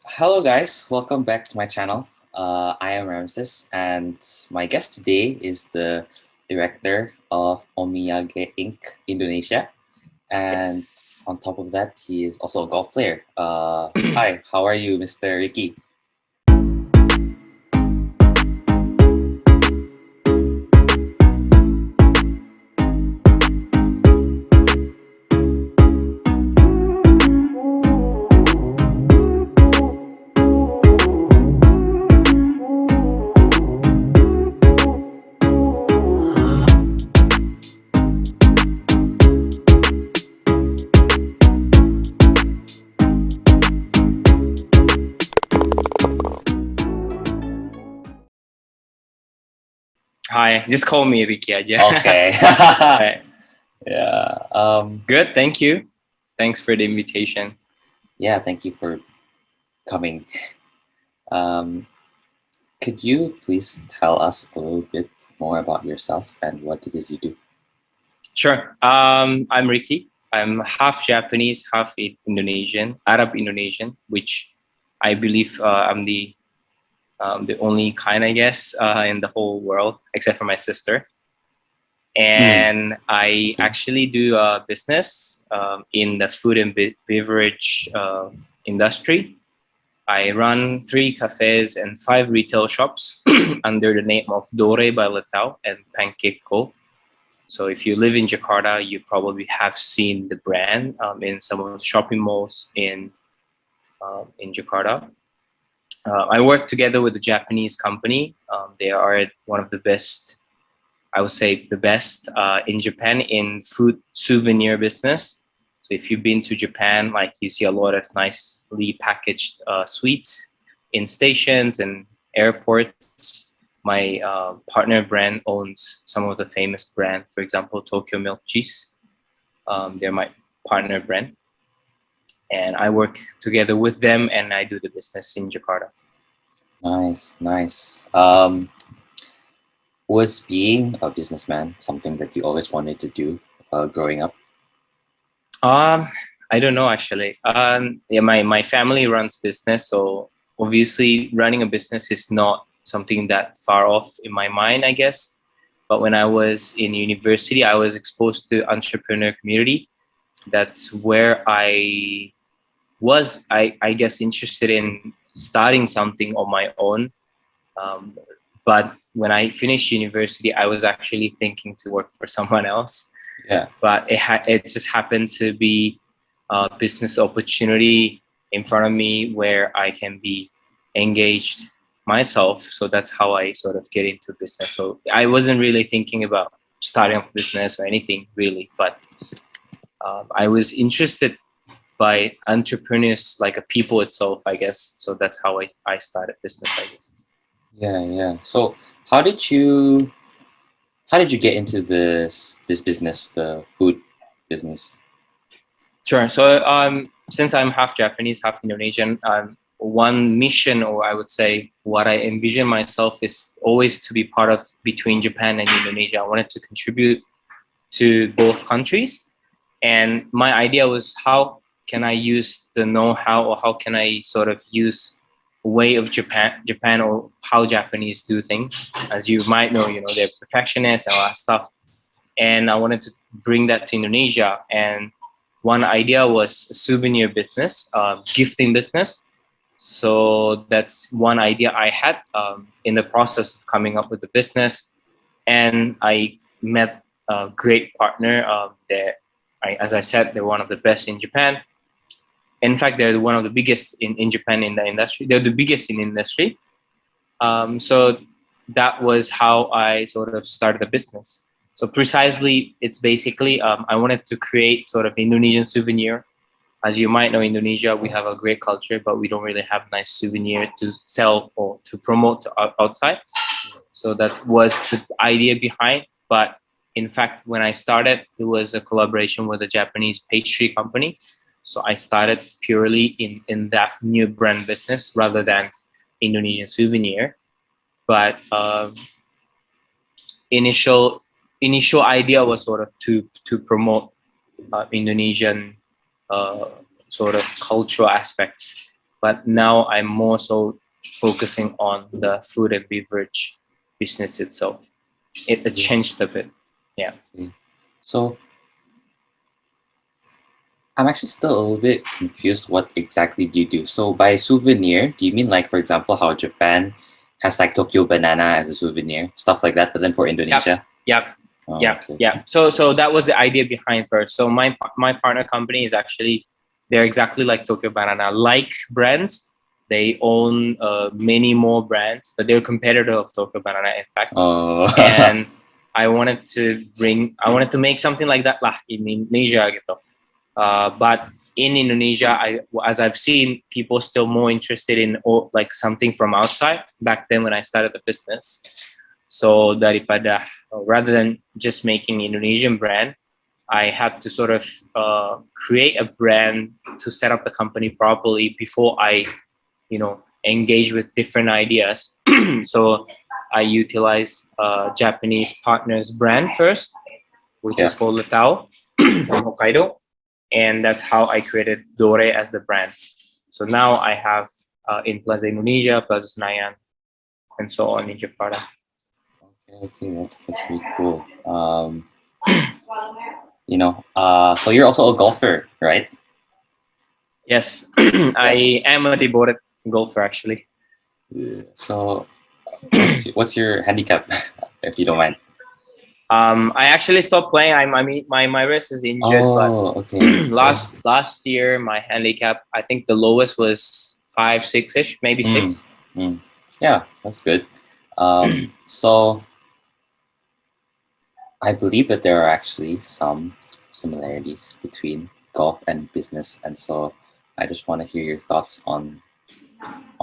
Hello, guys. Welcome back to my channel. I am Ramses, and my guest today is the director of Omiyage Inc. Indonesia. And Yes. on top of that, he is also a golf player. Hi, how are you, Mr. Ricky? Hi, just call me Riki aja. Okay. Right. Yeah. Good, thank you. Thanks for the invitation. Yeah. Thank you for coming. Um, could you please tell us a little bit more about yourself and what it is you do? Sure. I'm Riki. I'm half Japanese, half Indonesian, Arab Indonesian, which I believe I'm the only kind, I guess, in the whole world, except for my sister. Mm, And I okay. actually do a business in the food and beverage industry. I run 3 cafes and 5 retail shops under the name of Dore by Latau and Pancake Co. So if you live in Jakarta, you probably have seen the brand in some of the shopping malls in Jakarta. I work together with a Japanese company. They are one of the best, I would say, the best in Japan in food souvenir business. So if you've been to Japan, like you see a lot of nicely packaged sweets in stations and airports. My partner brand owns some of the famous brand, for example, Tokyo Milk Cheese. They're my partner brand, and I work together with them, and I do the business in Jakarta. Nice, nice. Was being a businessman something that you always wanted to do growing up? Um, I don't know actually. Yeah, my family runs business, so obviously running a business is not something that far off in my mind, I guess. But when I was in university, I was exposed to entrepreneur community. That's where I guess, interested in starting something on my own. Um, but when I finished university, I was actually thinking to work for someone else, Yeah, but it just happened to be a business opportunity in front of me where I can be engaged myself. So that's how I sort of get into business. So I wasn't really thinking about starting a business or anything really, but I was interested by entrepreneurs, like a people itself, I guess. So that's how I started business, I guess. yeah, yeah. So how did you get into this business, the food business? Sure. So, since I'm half Japanese, half Indonesian, one mission, or I would say what I envision myself, is always to be part of between Japan and Indonesia. I wanted to contribute to both countries, and my idea was, how can I use the know-how, or how can I sort of use a way of Japan, or how Japanese do things. As you might know, they're perfectionists and all that stuff, and I wanted to bring that to Indonesia. And one idea was a souvenir business, gifting business. So that's one idea I had in the process of coming up with the business. And I met a great partner that, as I said, they're one of the best in Japan. In fact, they're one of the biggest in Japan in the industry. They're the biggest in the industry. So that was how I sort of started the business. So precisely, it's basically, I wanted to create sort of Indonesian souvenir. As you might know, Indonesia, we have a great culture, but we don't really have nice souvenir to sell or to promote outside. So that was the idea behind. But in fact, when I started, it was a collaboration with a Japanese pastry company. So I started purely in that new brand business rather than Indonesian souvenir. But initial initial idea was sort of to promote Indonesian uh, sort of cultural aspects. but now I'm more so focusing on the food and beverage business itself. It changed a bit. Yeah. Okay. So I'm actually still a little bit confused. What exactly do you do? So by souvenir, do you mean like, for example, how Japan has like Tokyo banana as a souvenir, stuff like that, but then for Indonesia? Yep. Oh, Yeah, okay. yeah. So that was the idea behind first. So my partner company is actually, they're exactly like Tokyo Banana, like brands. They own many more brands, but they're a competitor of Tokyo Banana, in fact. Oh. And I wanted to make something like that lah in Indonesia gitu. But in Indonesia, as I've seen, people still more interested in like something from outside back then when I started the business. So daripada rather than just making Indonesian brand, I had to sort of create a brand to set up the company properly before I, engage with different ideas. So I utilize Japanese partners brand first, which is called Latao from Hokkaido, and that's how I created Dore as the brand. So now I have in Plaza Indonesia, Plaza Senayan, and so on in Jakarta. Okay, that's pretty cool. So you're also a golfer, right? Yes, I am a devoted golfer actually. So what's your handicap, if you don't mind? I actually stopped playing. My wrist is injured, Oh, but okay. last year my handicap, I think the lowest was 5, 6-ish, maybe 6. Yeah, that's good. So I believe that there are actually some similarities between golf and business, and so I just want to hear your thoughts on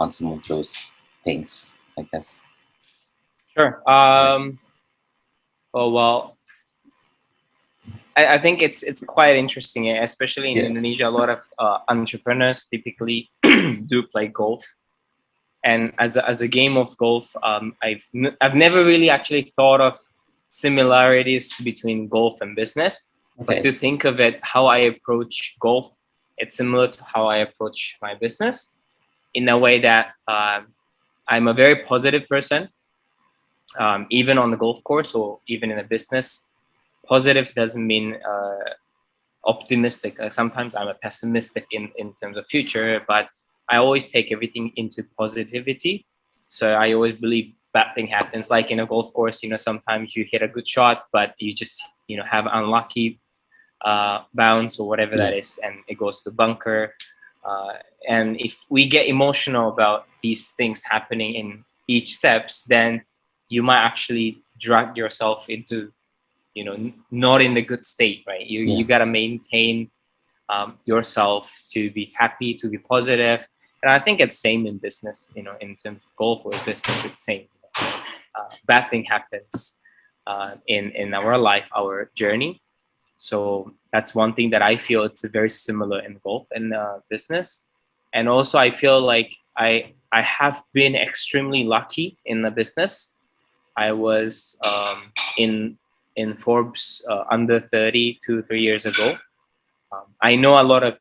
some of those things, I guess. Sure. Oh well, I think it's quite interesting, especially in Indonesia. A lot of entrepreneurs typically do play golf, and as a game of golf, I've never really actually thought of similarities between golf and business. But to think of it, how I approach golf, it's similar to how I approach my business, in a way that I'm a very positive person, even on the golf course or even in a business. Positive doesn't mean optimistic. Sometimes I'm a pessimistic in terms of future, but I always take everything into positivity. So I always believe bad thing happens. Like in a golf course, sometimes you hit a good shot, but you just have unlucky bounce or whatever that is, and it goes to the bunker. And if we get emotional about these things happening in each steps, then you might actually drag yourself into not in the good state, right? You got to maintain yourself to be happy, to be positive. And I think it's same in business, in terms of golf or business, it's same. Bad thing happens in our life, our journey. So that's one thing that I feel it's very similar in golf and business. And also I feel like I have been extremely lucky in the business. I was in Forbes under 30 2-3 years ago. I know a lot of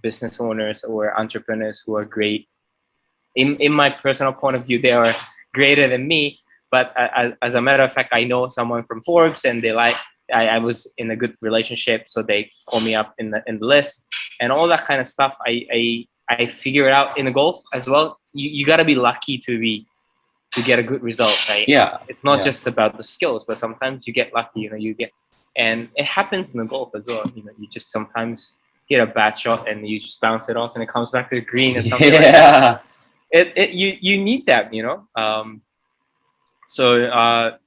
business owners or entrepreneurs who are great. In my personal point of view, they are greater than me. But as a matter of fact, I know someone from Forbes, and I was in a good relationship, so they call me up in the list, and all that kind of stuff. I figure it out in the golf as well. You got to be lucky to get a good result, right? Yeah. It's not just about the skills, but sometimes you get lucky, and it happens in the golf as well. You just sometimes hit a bad shot and you just bounce it off and it comes back to the green and something like that. You need that, So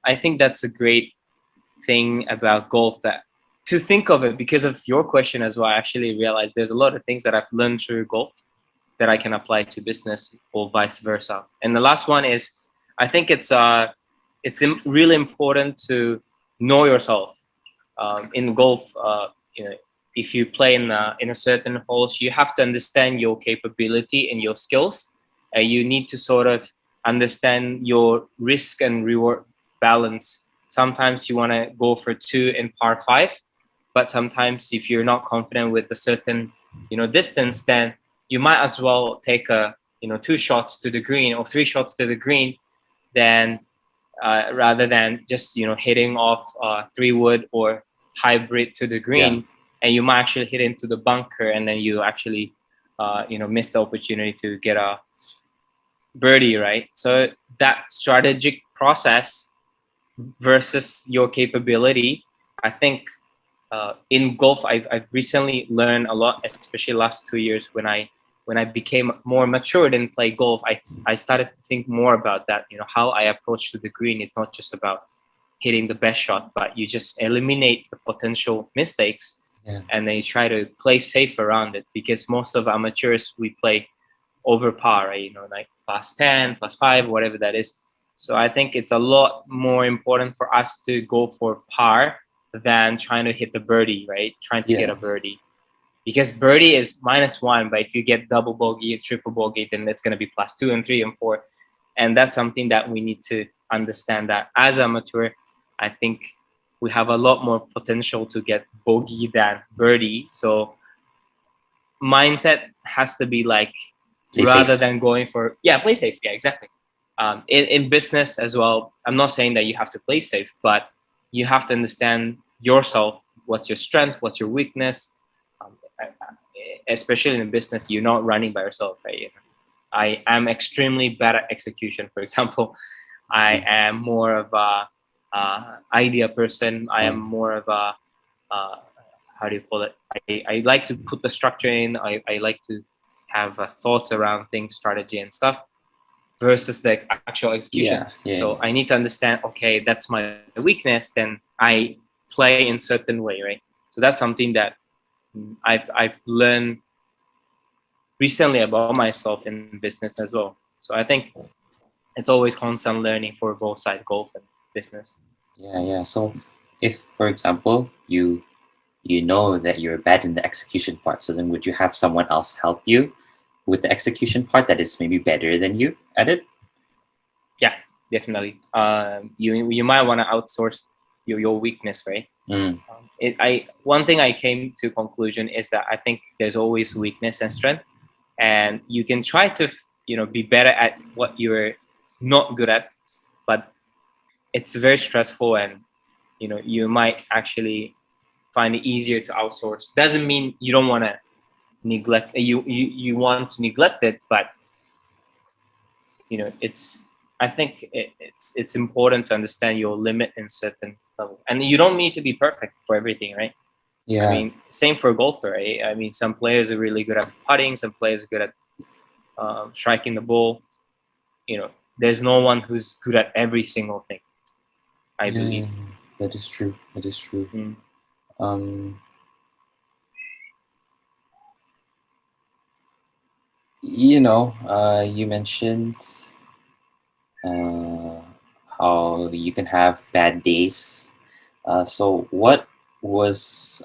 I think that's a great thing about golf, that to think of it, because of your question as well, I actually realized there's a lot of things that I've learned through golf that I can apply to business or vice versa. And the last one is, I think it's really important to know yourself. In golf, if you play in a certain holes, you have to understand your capability and your skills. You need to sort of understand your risk and reward balance. Sometimes you want to go for 2 in par 5, but sometimes if you're not confident with a certain distance, then you might as well take a, 2 shots to the green or 3 shots to the green, than rather than just hitting off 3 wood or hybrid to the Yeah. green, and you might actually hit into the bunker, and then you actually miss the opportunity to get a birdie, right? So that strategic process versus your capability, I think in golf, I've recently learned a lot, especially last 2 years when I became more matured and play golf. I started to think more about that. How I approach to the green. It's not just about hitting the best shot, but you just eliminate the potential mistakes, Yeah. and then you try to play safe around it. Because most of amateurs, we play over par, right? Like +10, +5, whatever that is. So I think it's a lot more important for us to go for par than trying to hit the birdie, right? Trying to get Yeah. a birdie. Because birdie is -1, but if you get double bogey or triple bogey, then it's going to be +2 and 3 and 4. And that's something that we need to understand, that as amateur, I think we have a lot more potential to get bogey than birdie. So mindset has to be like, Play rather safe. than going for, yeah, play safe, yeah, exactly. In business as well, I'm not saying that you have to play safe, but you have to understand yourself, what's your strength, what's your weakness. Especially in business, you're not running by yourself, right? I am extremely bad at execution, for example. I Mm. am more of a idea person. I am Um, more of a uh, how do you call it? I like to put the structure in. I like to have thoughts around things, strategy and stuff, versus the actual execution. yeah. Yeah. So I need to understand, okay, that's my weakness, then I play in certain way, right? So that's something that I've learned recently about myself in business as well. So I think it's always constant learning for both side golf and business. Yeah. Yeah. So, if, for example, you know that you're bad in the execution part, so then would you have someone else help you with the execution part that is maybe better than you at it? Yeah, definitely. You might want to outsource your weakness, right? Mm. One thing I came to conclusion is that I think there's always weakness and strength, and you can try to be better at what you're not good at, but it's very stressful, and you might actually find it easier to outsource. Doesn't mean you don't want to neglect, you want to neglect it, but it's, I think it's important to understand your limit in certain level, and you don't need to be perfect for everything, right? I Yeah. mean, same for a golfer, right? I mean, some players are really good at putting, some players are good at striking the ball. There's no one who's good at every single thing, I Yeah. believe. That is true. That is true. Mm. Um, you mentioned uh, how you can have bad days. So what was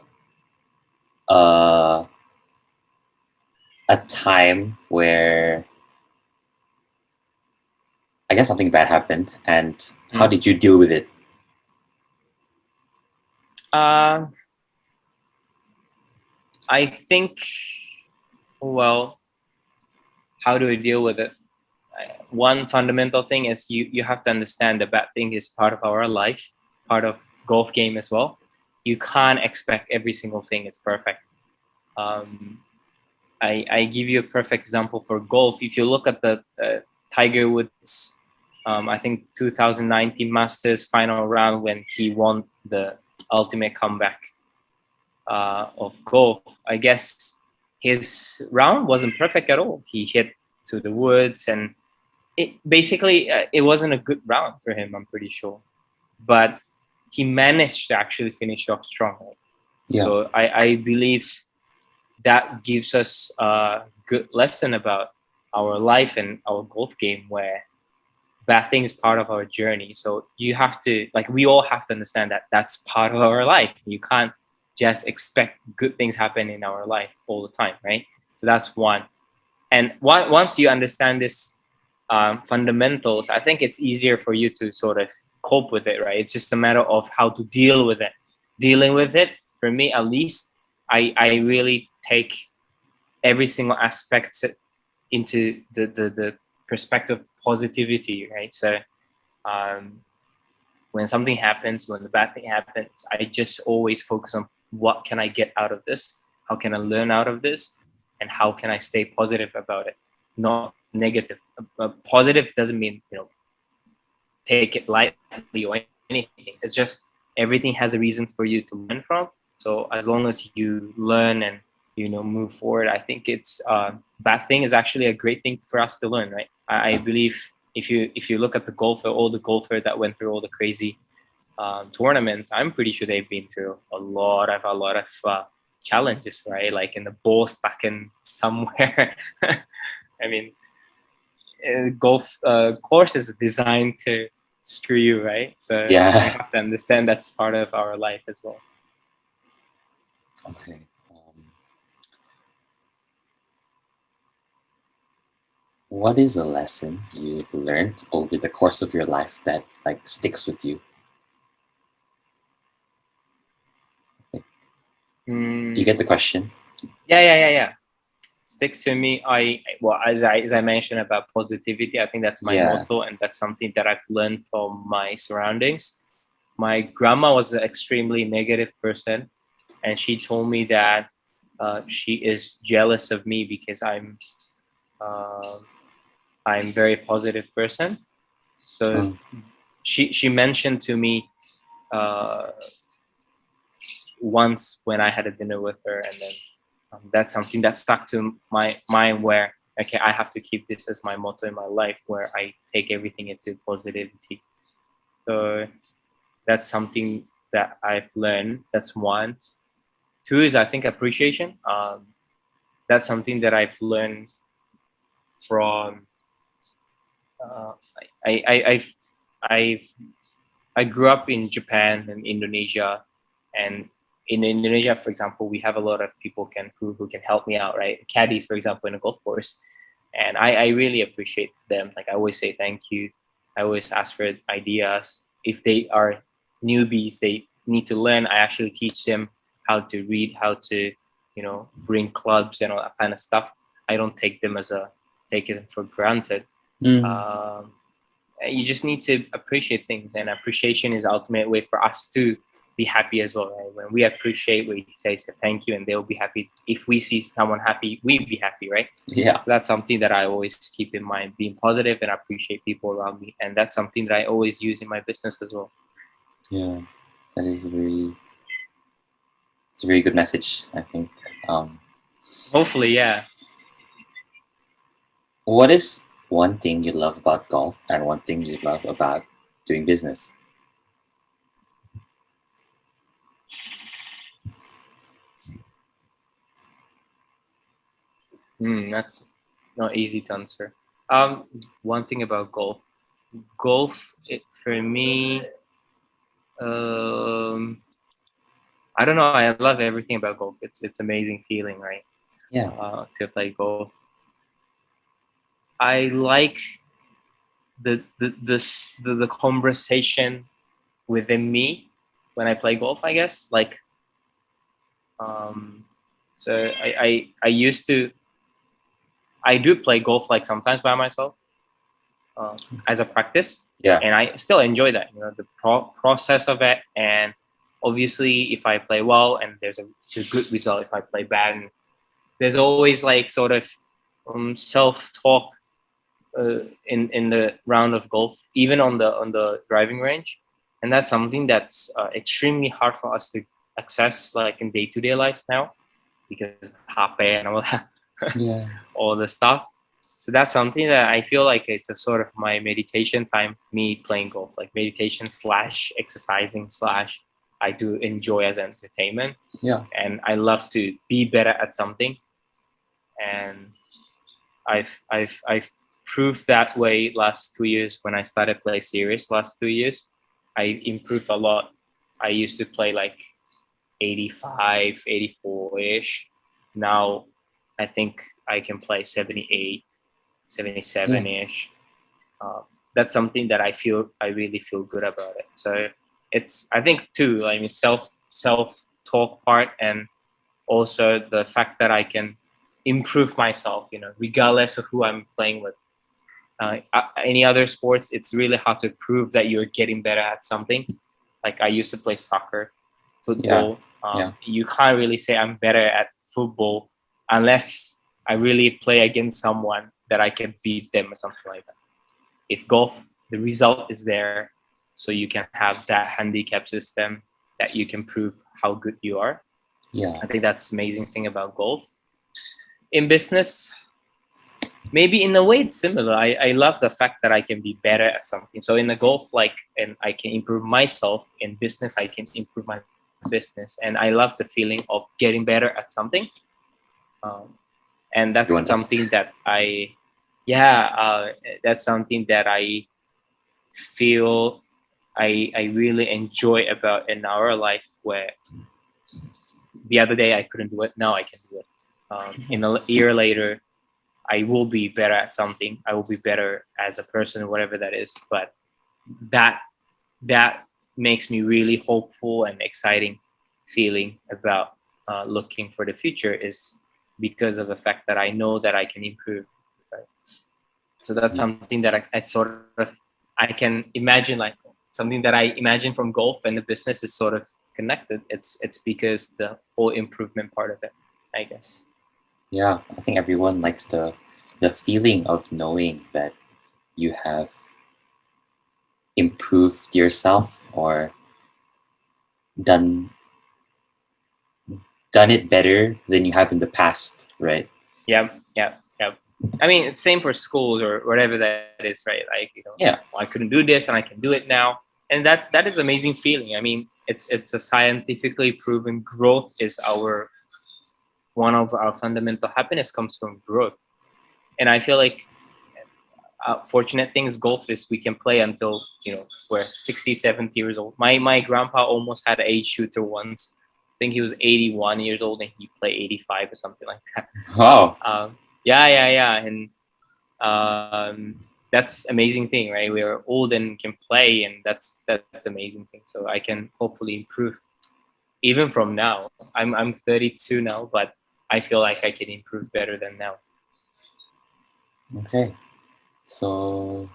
uh, a time where I guess something bad happened, and how Mm. did you deal with it? Uh, I think, well, how do we deal with it? One fundamental thing is you have to understand the bad thing is part of our life, part of golf game as well. You can't expect every single thing is perfect. Um, I give you a perfect example for golf. If you look at the Tiger Woods, I think 2019 Masters final round when he won the ultimate comeback of golf, I guess his round wasn't perfect at all. He hit to the woods, and it wasn't a good round for him, I'm pretty sure. But he managed to actually finish off strong. Right? Yeah. So I believe that gives us a good lesson about our life and our golf game, where bad thing is part of our journey. So you have to, like, we all have to understand that that's part of our life. You can't just expect good things happen in our life all the time, right? So that's one. And once you understand this fundamentals, I think it's easier for you to sort of cope with it, right? It's just a matter of how to deal with it. Dealing with it, for me at least, I really take every single aspect into the perspective of positivity, right? So when something happens, when the bad thing happens, I just always focus on what can I get out of this, how can I learn out of this, and how can I stay positive about it, not negative. Positive doesn't mean take it lightly or anything. It's just everything has a reason for you to learn from. So as long as you learn and move forward, I think it's bad thing is actually a great thing for us to learn, right? I believe if you look at the golfer, all the golfer that went through all the crazy tournaments, I'm pretty sure they've been through a lot of challenges, right? Like in the ball stuck in somewhere. I mean, golf course is designed to screw you, right? So we Yeah. have to understand that's part of our life as well. Okay. What is a lesson you've learned over the course of your life that like sticks with you? Do you get the question? Yeah. Sticks to me. Well, as I mentioned about positivity, I think that's my Yeah. motto, and that's something that I've learned from my surroundings. My grandma was an extremely negative person, and she told me that she is jealous of me because uh, I'm very positive person. So Oh, she mentioned to me uh, once when I had a dinner with her, and then that's something that stuck to my mind. Where okay, I have to keep this as my motto in my life, where I take everything into positivity. So that's something that I've learned. That's one. Two is I think appreciation. That's something that I've learned from. Uh, I, I I've I've I grew up in Japan and Indonesia, and in Indonesia, for example, we have a lot of people who can help me out, right? Caddies, for example, in a golf course, and I really appreciate them. Like I always say thank you. I always ask for ideas. If they are newbies, they need to learn. I actually teach them how to read, how to bring clubs and all that kind of stuff. I don't take it for granted. mm, Um, you just need to appreciate things, and appreciation is the ultimate way for us to be happy as well, right? When we appreciate, we say thank you, and they'll be happy. If we see someone happy, we be happy, right? yeah. So that's something that I always keep in mind, being positive and appreciate people around me, and that's something that I always use in my business as well. Yeah. That is it's a very good message, I think. Um, Hopefully, yeah. what is one thing you love about golf and one thing you love about doing business? That's not easy to answer. Um, One thing about golf, for me, um, I don't know. I love everything about golf. It's amazing feeling, right? Yeah. To play golf. I like the conversation within me when I play golf. I guess like um, so I used to I do play golf like sometimes by myself as a practice, Yeah. and I still enjoy that. The process of it, and obviously if I play well and there's a good result. If I play bad, and there's always like sort of self talk in the round of golf, even on the driving range, and that's something that's extremely hard for us to access like in day to day life now because of HP and all that, Yeah. all the stuff. So that's something that I feel like it's a sort of my meditation time. Me playing golf, like meditation slash exercising slash I do enjoy as entertainment, Yeah. and I love to be better at something, and I've proved that way last 2 years when I started play serious last 2 years. I improved a lot. I used to play like 85, 84-ish. Now I think I can play 78, Yeah. 77-ish. Um, that's something that I really feel good about it. So it's I think too, self talk part, and also the fact that I can improve myself, regardless of who I'm playing with. Any other sports, it's really hard to prove that you're getting better at something. Like I used to play soccer, Yeah. football. Yeah. You can't really say I'm better at football unless I really play against someone that I can beat them or something like that. If golf, the result is there, so you can have that handicap system that you can prove how good you are. Yeah. I think that's amazing thing about golf. In business, maybe in a way it's similar. I love the fact that I can be better at something. So in the golf, like, and I can improve myself. In business, I can improve my business, and I love the feeling of getting better at something. Um, and that's Everyone does. something that that's something that I feel I really enjoy about in our life. Where the other day I couldn't do it, now I can do it. In a year later, I will be better at something. I will be better as a person, whatever that is. But that that makes me really hopeful and exciting feeling about looking for the future is because of the fact that I know that I can improve. Right? So that's something that I sort of I can imagine, like something that I imagine from golf and the business is sort of connected. It's because the whole improvement part of it, I guess. Yeah, I think everyone likes the feeling of knowing that you have improved yourself or done done it better than you have in the past, right? Yeah, yeah, yeah. I mean, it's same for schools or whatever that is, right? Like, Yeah. well, I couldn't do this and I can do it now, and that is amazing feeling. I mean, it's a scientifically proven growth is our one of our fundamental happiness comes from growth, and I feel like fortunate thing is golf is we can play until we're 60, 70 years old. My grandpa almost had an age shooter once. I think he was 81 years old and he played 85 or something like that. Wow. Yeah, and that's amazing thing, right? We're old and can play, and that's amazing thing. So I can hopefully improve even from now. I'm 32 now, but I feel like I can improve better than now. Okay. So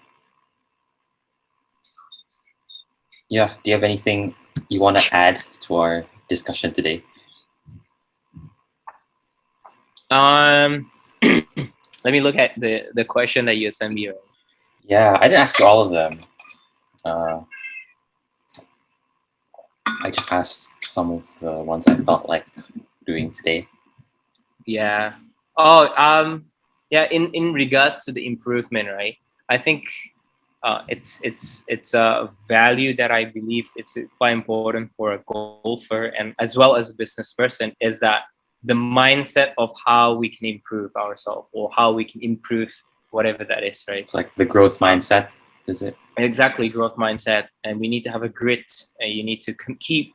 yeah, do you have anything you want to add to our discussion today? Um, let me look at the question that you had sent me. Yeah, I didn't ask you all of them. Uh, I just asked some of the ones I felt like doing today. Yeah. Oh, yeah. In regards to the improvement, right? I think it's a value that I believe it's quite important for a golfer and as well as a business person is that the mindset of how we can improve ourselves or how we can improve whatever that is, right? It's like the growth Um, mindset, is it? exactly, growth mindset, and we need to have a grit. And you need to keep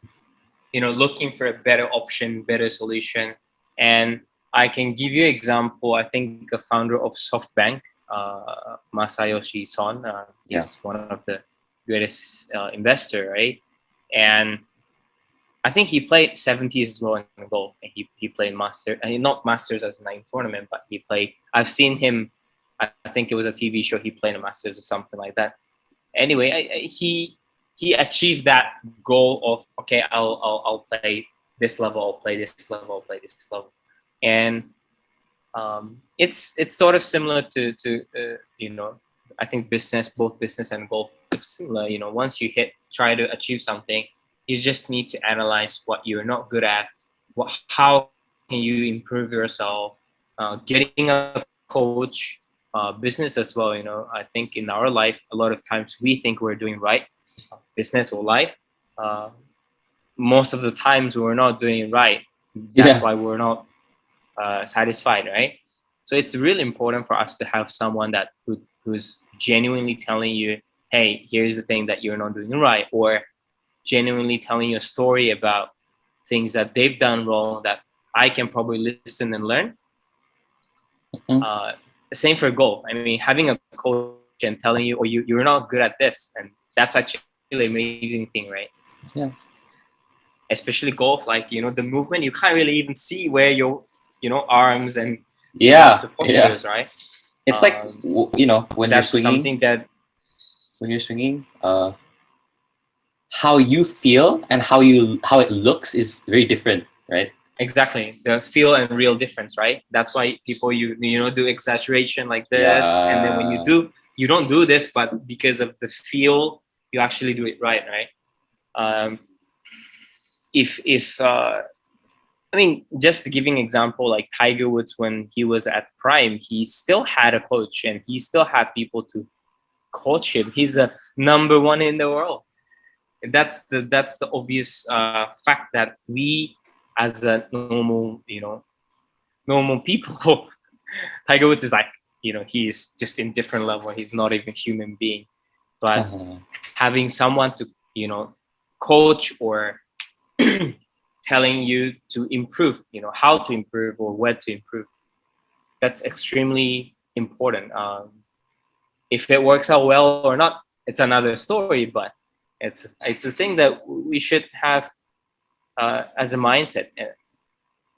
looking for a better option, better solution. And I can give you an example. I think a founder of SoftBank, Masayoshi Son, Yeah. he's one of the greatest investor, right? And I think he played 70s as well in golf. And he played master, not masters as a nine tournament, but he played. I've seen him. I think it was a TV show. He played a masters or something like that. Anyway, he achieved that goal of okay, I'll play this level, I'll play this level, I'll play this level, and it's sort of similar to I think business, both business and golf, it's similar. Once you try to achieve something, you just need to analyze what you're not good at, how can you improve yourself, getting a coach, business as well. I think in our life, a lot of times we think we're doing right, business or life. Uh, Most of the times we're not doing it right. That's Yeah. why we're not satisfied, right? So it's really important for us to have someone who's genuinely telling you, hey, here's the thing that you're not doing right, or genuinely telling you a story about things that they've done wrong that I can probably listen and learn. Mhm. uh, Same for golf. I mean, having a coach and telling you, oh, you're not good at this, and that's actually an amazing thing, right? Yeah. Especially golf, like the movement, you can't really even see where your arms and Yeah, the yeah. postures, right? It's like Um, when you're that's swinging, something that how you feel and how it looks is very different, right? exactly the feel and real difference, right? That's why people do exaggeration like this, and then when you Yeah. do, you don't do this, but because of the feel, you actually do it right, right? Um, if I mean, just giving example, like Tiger Woods, when he was at prime, he still had a coach and he still had people to coach him. He's the number one in the world. That's the obvious fact that we, as a normal people, Tiger Woods is like, he's just in different level. He's not even human being. But having someone to, coach or telling you to improve, how to improve or where to improve, that's extremely important. If it works out well or not, it's another story. But it's a thing that we should have as a mindset.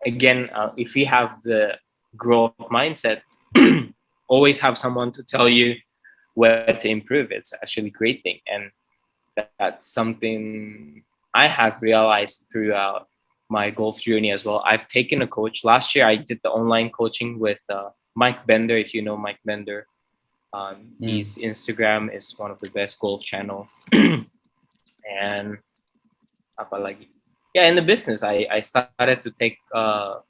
Again, if we have the growth mindset, always have someone to tell you where to improve. It's actually a great thing, and that's something I have realized throughout my golf journey as well. I've taken a coach. Last year, I did the online coaching with Mike Bender. If you know Mike Bender, Mm. his Instagram is one of the best golf channel. And apa lagi? Yeah, in the business, I started to take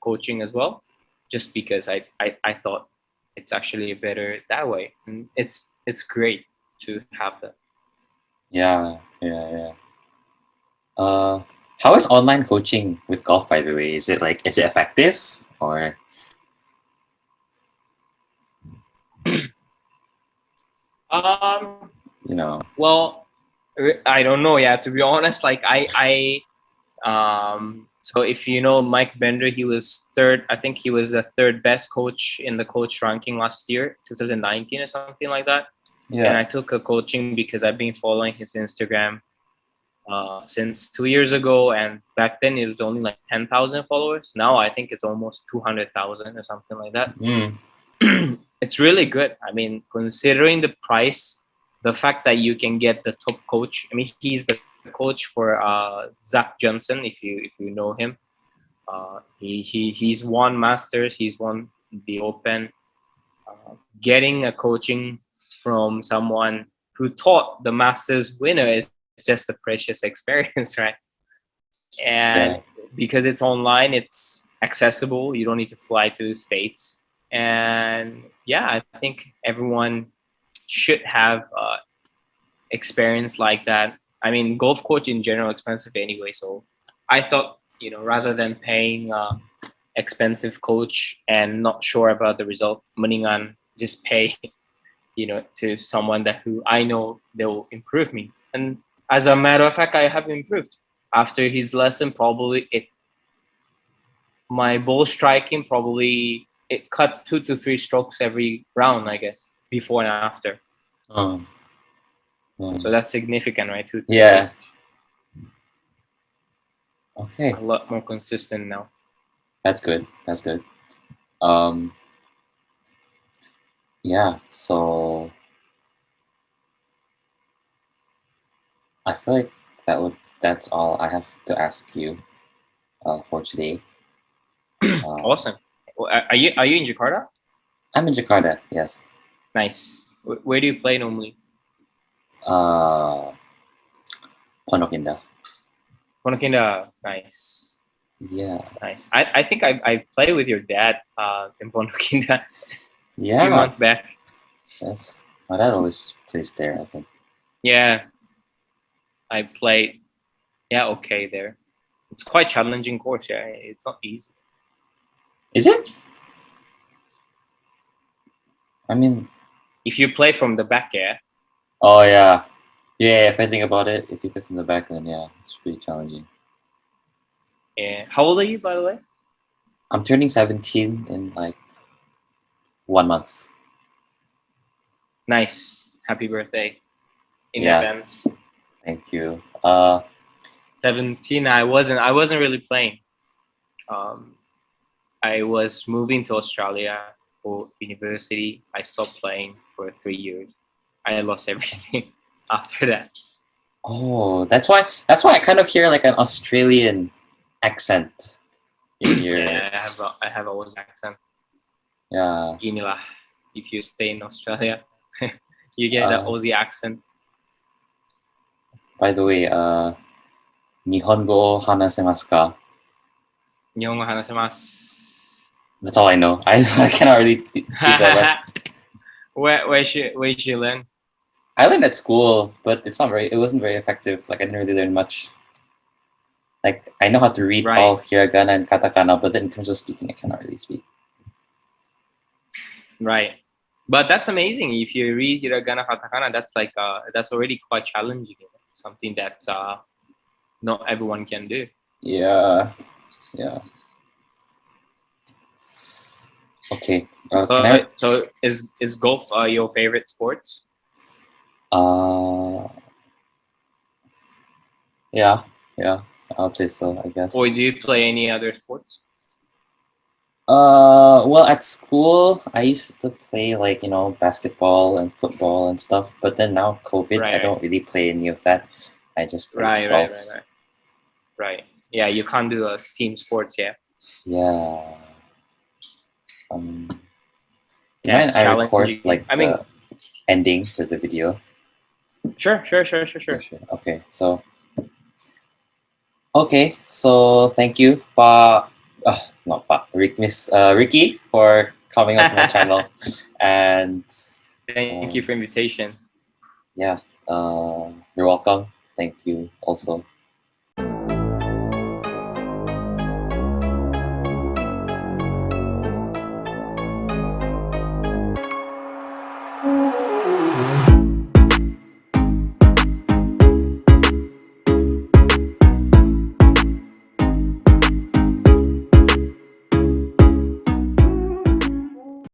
coaching as well, just because I thought it's actually better that way, and it's great to have that. Yeah, yeah, yeah. Uh, how is online coaching with golf, by the way? Is it effective or Um, you know? well, I don't know. Yeah, to be honest, like so if you know Mike Bender, he was third. I think he was the third best coach in the coach ranking last year, 2019 or something like that. And I Yeah. took a coaching because I've been following his Instagram since 2 years ago, and back then it was only like 10,000 followers. Now I think it's almost 200,000 or something like that. Mm. It's really good. I mean, considering the price, the fact that you can get the top coach. I mean, he's the coach for Zach Johnson. If you know him, he's won Masters. He's won the Open. Getting a coaching from someone who taught the Masters winner is just a precious experience, right? And Yeah. because it's online, it's accessible. You don't need to fly to the States. And yeah, I think everyone should have experience like that. I mean, golf coach in general expensive anyway. So I thought, rather than paying expensive coach and not sure about the result, mendingan just pay, to someone that who I know they will improve me. And as a matter of fact, I have improved after his lesson. Probably my ball striking probably it cuts 2 to 3 strokes every round, I guess, before and after. Um, So um, that's significant, right? 2 to 3, yeah. Okay. a lot more consistent now. That's good. That's good. Um, yeah. So I feel like that's all I have to ask you for today. Um, Awesome. Are you in Jakarta? I'm in Jakarta. Yes. Nice. Where do you play normally? Uh, Pondok Indah. Pondok. Nice. Yeah. Nice. I think I played with your dad in Pondok a few Yeah. months back. Yes. My dad always plays there, I think. Yeah, I played. Yeah, okay there. It's quite challenging course. Yeah, it's not easy. Is it? I mean, If you play from the back, yeah. oh yeah. Yeah, if I think about it, if you play from the back, then yeah, it's pretty challenging. Yeah. How old are you, by the way? I'm turning 17 in like 1 month. Nice. Happy birthday in Yeah, advance. thank you. 17. I wasn't really playing. Um, I was moving to Australia for university. I stopped playing for 3 years. I lost everything after that. Oh, that's why I kind of hear like an Australian accent in your Yeah, I have a Aussie accent. yeah. Inilah, if you stay in Australia, you get the Uh, Aussie accent. by the way, Nihongo hanasemasu ka? 日本語話せます. That's all I know. I cannot really speak that much. Where should you learn? I learned at school, but it wasn't very effective. Like I didn't really learn much. Like I know how to read Right. all hiragana and katakana, but then in terms of speaking, I cannot really speak. Right. But that's amazing. If you read hiragana, katakana, that's already quite challenging. Something that not everyone can do. Yeah, yeah. Okay. So is golf your favorite sports? Yeah, yeah. I'll say so, I guess. Or do you play any other sports? Well, at school, I used to play like, basketball and football and stuff, but then now COVID, I Right. don't really play any of that. I just play golf. Right. Yeah, you can't do a team sports, yeah. Yeah. You Yeah, mind it's I record challenging. like the ending for the video? Sure. Yeah, sure. Okay, so thank you, not Miss Riki, for coming onto my channel, and Thank you for invitation. yeah, you're welcome. Thank you also.